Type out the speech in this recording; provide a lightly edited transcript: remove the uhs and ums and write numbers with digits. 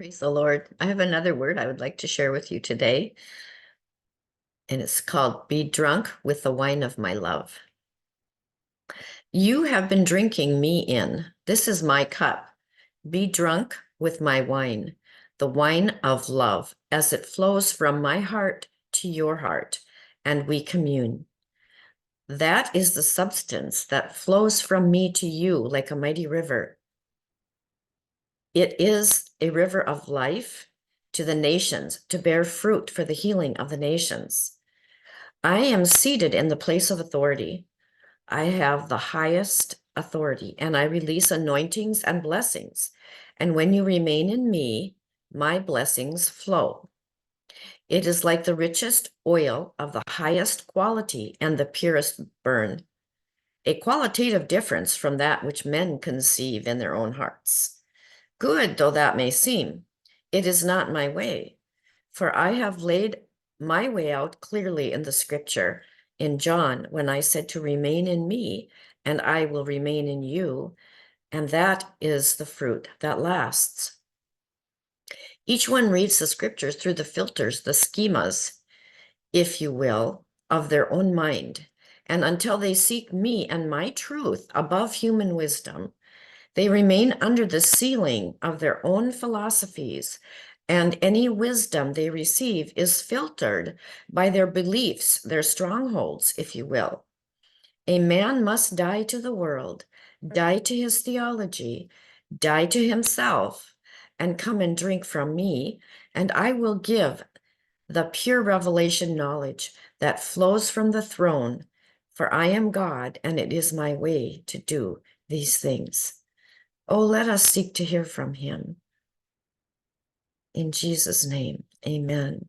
Praise the Lord. I have another word I would like to share with you today, and it's called be drunk with the wine of my love. You have been drinking me in. This is my cup. Be drunk with my wine, the wine of love, as it flows from my heart to your heart, and we commune. That is the substance that flows from me to you like a mighty river. It is a river of life to the nations, to bear fruit for the healing of the nations. I am seated in the place of authority. I have the highest authority, and I release anointings and blessings. And when you remain in me, my blessings flow. It is like the richest oil of the highest quality and the purest burn, a qualitative difference from that which men conceive in their own hearts. Good though that may seem, it is not my way, for I have laid my way out clearly in the scripture in John when I said to remain in me and I will remain in you, and that is the fruit that lasts. Each one reads the scriptures through the filters, the schemas, if you will, of their own mind, and until they seek me and my truth above human wisdom, they remain under the ceiling of their own philosophies, and any wisdom they receive is filtered by their beliefs, their strongholds, if you will. A man must die to the world, die to his theology, die to himself, and come and drink from me, and I will give the pure revelation knowledge that flows from the throne, for I am God, and it is my way to do these things. Oh, let us seek to hear from him. In Jesus' name, amen.